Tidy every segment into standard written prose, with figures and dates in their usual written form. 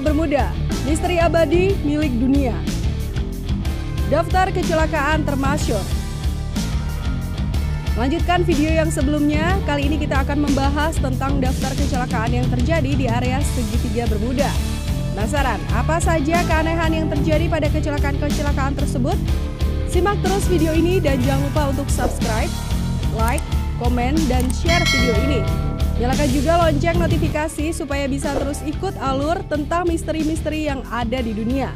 Bermuda, misteri abadi milik dunia. Daftar kecelakaan termasyhur. Lanjutkan video yang sebelumnya, kali ini kita akan membahas tentang daftar kecelakaan yang terjadi di area segitiga Bermuda. Penasaran apa saja keanehan yang terjadi pada kecelakaan-kecelakaan tersebut? Simak terus video ini dan jangan lupa untuk subscribe, like, komen, dan share video ini. Nyalakan juga lonceng notifikasi supaya bisa terus ikut alur tentang misteri-misteri yang ada di dunia.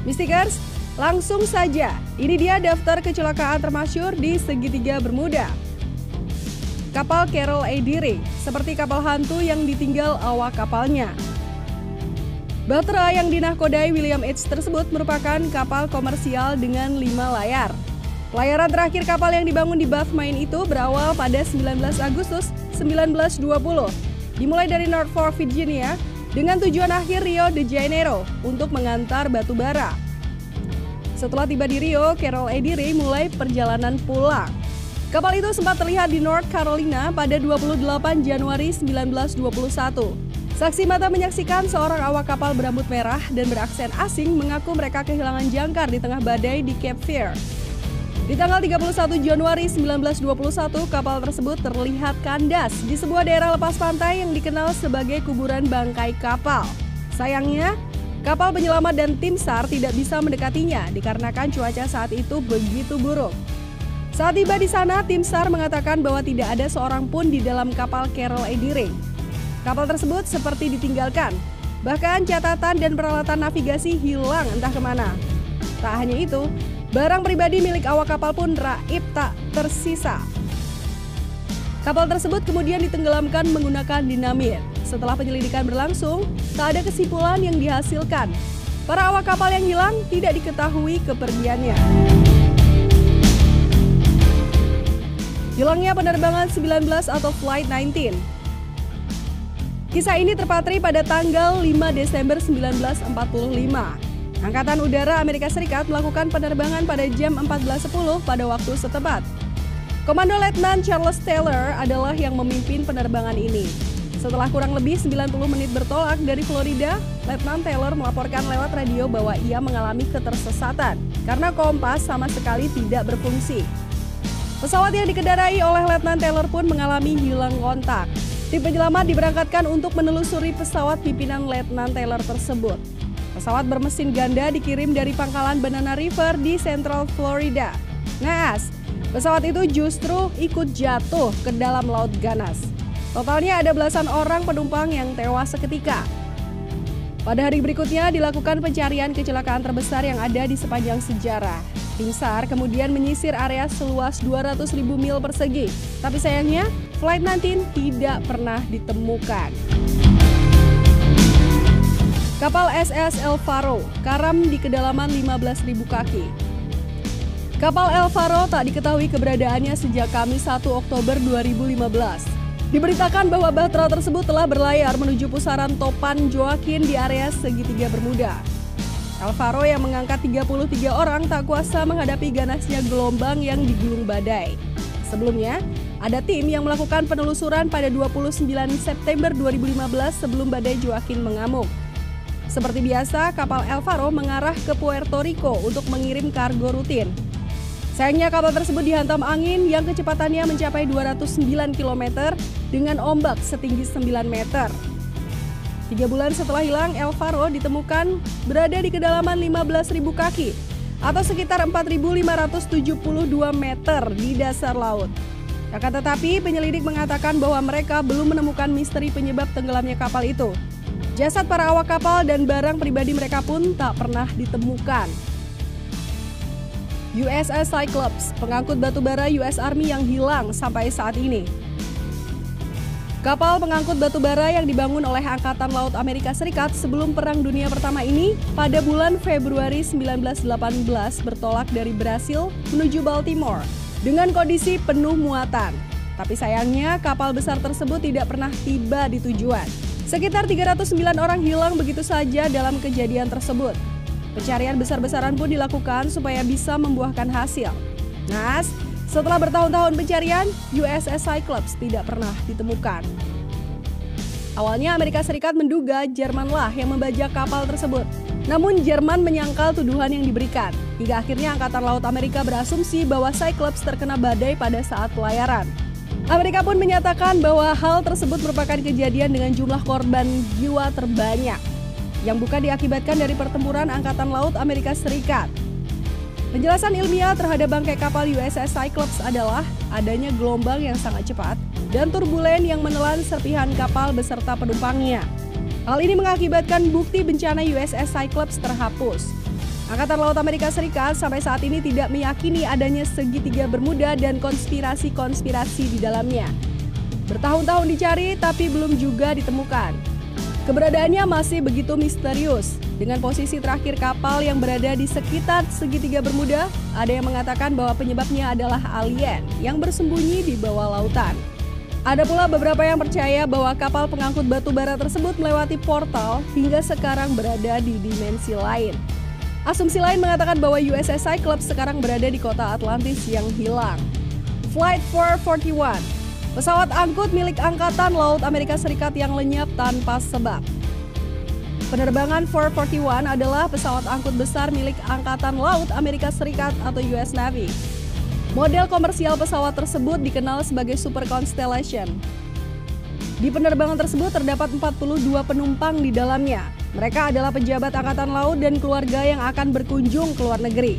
Mistikers, langsung saja, ini dia daftar kecelakaan termasyhur di segitiga Bermuda. Kapal Carol A. Deering, seperti kapal hantu yang ditinggal awak kapalnya. Bahtera yang dinahkodai William H. tersebut merupakan kapal komersial dengan 5 layar. Pelayaran terakhir kapal yang dibangun di Bath, Maine itu berawal pada 19 Agustus 1920, dimulai dari Norfolk, Virginia, dengan tujuan akhir Rio de Janeiro untuk mengantar batu bara. Setelah tiba di Rio, Carol A. Deering mulai perjalanan pulang. Kapal itu sempat terlihat di North Carolina pada 28 Januari 1921. Saksi mata menyaksikan seorang awak kapal berambut merah dan beraksen asing mengaku mereka kehilangan jangkar di tengah badai di Cape Fear. Di tanggal 31 Januari 1921, kapal tersebut terlihat kandas di sebuah daerah lepas pantai yang dikenal sebagai kuburan bangkai kapal. Sayangnya, kapal penyelamat dan tim SAR tidak bisa mendekatinya dikarenakan cuaca saat itu begitu buruk. Saat tiba di sana, tim SAR mengatakan bahwa tidak ada seorang pun di dalam kapal Carol A. Deering. Kapal tersebut seperti ditinggalkan, bahkan catatan dan peralatan navigasi hilang entah kemana. Tak hanya itu, barang pribadi milik awak kapal pun raib tak tersisa. Kapal tersebut kemudian ditenggelamkan menggunakan dinamit. Setelah penyelidikan berlangsung, tak ada kesimpulan yang dihasilkan. Para awak kapal yang hilang tidak diketahui kepergiannya. Hilangnya penerbangan 19 atau Flight 19. Kisah ini terpatri pada tanggal 5 Desember 1945. Angkatan Udara Amerika Serikat melakukan penerbangan pada jam 14.10 pada waktu setempat. Komando Letnan Charles Taylor adalah yang memimpin penerbangan ini. Setelah kurang lebih 90 menit bertolak dari Florida, Letnan Taylor melaporkan lewat radio bahwa ia mengalami ketersesatan karena kompas sama sekali tidak berfungsi. Pesawat yang dikendarai oleh Letnan Taylor pun mengalami hilang kontak. Tim penyelamat diberangkatkan untuk menelusuri pesawat pimpinan Letnan Taylor tersebut. Pesawat bermesin ganda dikirim dari pangkalan Banana River di Central Florida. Naas, pesawat itu justru ikut jatuh ke dalam laut ganas. Totalnya ada belasan orang penumpang yang tewas seketika. Pada hari berikutnya dilakukan pencarian kecelakaan terbesar yang ada di sepanjang sejarah. Tim SAR kemudian menyisir area seluas 200.000 mil persegi. Tapi sayangnya, Flight 19 tidak pernah ditemukan. Kapal SS El Faro karam di kedalaman 15.000 kaki. Kapal El Faro tak diketahui keberadaannya sejak Kamis 1 Oktober 2015. Diberitakan bahwa bahtera tersebut telah berlayar menuju pusaran topan Joaquin di area segitiga Bermuda. El Faro yang mengangkat 33 orang tak kuasa menghadapi ganasnya gelombang yang digulung badai. Sebelumnya, ada tim yang melakukan penelusuran pada 29 September 2015 sebelum badai Joaquin mengamuk. Seperti biasa, kapal El Faro mengarah ke Puerto Rico untuk mengirim kargo rutin. Sayangnya kapal tersebut dihantam angin yang kecepatannya mencapai 209 km dengan ombak setinggi 9 meter. 3 bulan setelah hilang, El Faro ditemukan berada di kedalaman 15.000 kaki atau sekitar 4.572 meter di dasar laut. Akan tetapi, penyelidik mengatakan bahwa mereka belum menemukan misteri penyebab tenggelamnya kapal itu. Jasad para awak kapal dan barang pribadi mereka pun tak pernah ditemukan. USS Cyclops, pengangkut batu bara US Army yang hilang sampai saat ini. Kapal pengangkut batu bara yang dibangun oleh Angkatan Laut Amerika Serikat sebelum Perang Dunia Pertama ini pada bulan Februari 1918 bertolak dari Brasil menuju Baltimore dengan kondisi penuh muatan. Tapi sayangnya kapal besar tersebut tidak pernah tiba di tujuan. Sekitar 309 orang hilang begitu saja dalam kejadian tersebut. Pencarian besar-besaran pun dilakukan supaya bisa membuahkan hasil. Nas, setelah bertahun-tahun pencarian, USS Cyclops tidak pernah ditemukan. Awalnya Amerika Serikat menduga Jermanlah yang membajak kapal tersebut. Namun Jerman menyangkal tuduhan yang diberikan. Hingga akhirnya Angkatan Laut Amerika berasumsi bahwa Cyclops terkena badai pada saat pelayaran. Amerika pun menyatakan bahwa hal tersebut merupakan kejadian dengan jumlah korban jiwa terbanyak yang bukan diakibatkan dari pertempuran Angkatan Laut Amerika Serikat. Penjelasan ilmiah terhadap bangkai kapal USS Cyclops adalah adanya gelombang yang sangat cepat dan turbulen yang menelan serpihan kapal beserta penumpangnya. Hal ini mengakibatkan bukti bencana USS Cyclops terhapus. Angkatan Laut Amerika Serikat sampai saat ini tidak meyakini adanya segitiga Bermuda dan konspirasi-konspirasi di dalamnya. Bertahun-tahun dicari tapi belum juga ditemukan. Keberadaannya masih begitu misterius. Dengan posisi terakhir kapal yang berada di sekitar segitiga Bermuda, ada yang mengatakan bahwa penyebabnya adalah alien yang bersembunyi di bawah lautan. Ada pula beberapa yang percaya bahwa kapal pengangkut batu bara tersebut melewati portal hingga sekarang berada di dimensi lain. Asumsi lain mengatakan bahwa USS Cyclops sekarang berada di kota Atlantis yang hilang. Flight 441, pesawat angkut milik Angkatan Laut Amerika Serikat yang lenyap tanpa sebab. Penerbangan 441 adalah pesawat angkut besar milik Angkatan Laut Amerika Serikat atau US Navy. Model komersial pesawat tersebut dikenal sebagai Super Constellation. Di penerbangan tersebut terdapat 42 penumpang di dalamnya. Mereka adalah pejabat Angkatan Laut dan keluarga yang akan berkunjung ke luar negeri.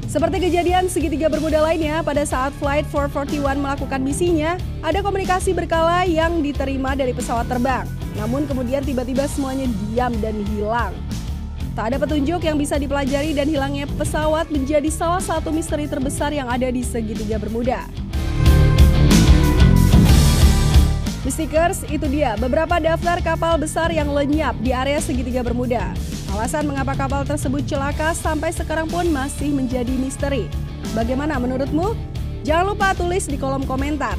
Seperti kejadian segitiga Bermuda lainnya, pada saat Flight 441 melakukan misinya, ada komunikasi berkala yang diterima dari pesawat terbang. Namun kemudian tiba-tiba semuanya diam dan hilang. Tak ada petunjuk yang bisa dipelajari dan hilangnya pesawat menjadi salah satu misteri terbesar yang ada di segitiga Bermuda. Mystikers, itu dia beberapa daftar kapal besar yang lenyap di area segitiga Bermuda. Alasan mengapa kapal tersebut celaka sampai sekarang pun masih menjadi misteri. Bagaimana menurutmu? Jangan lupa tulis di kolom komentar.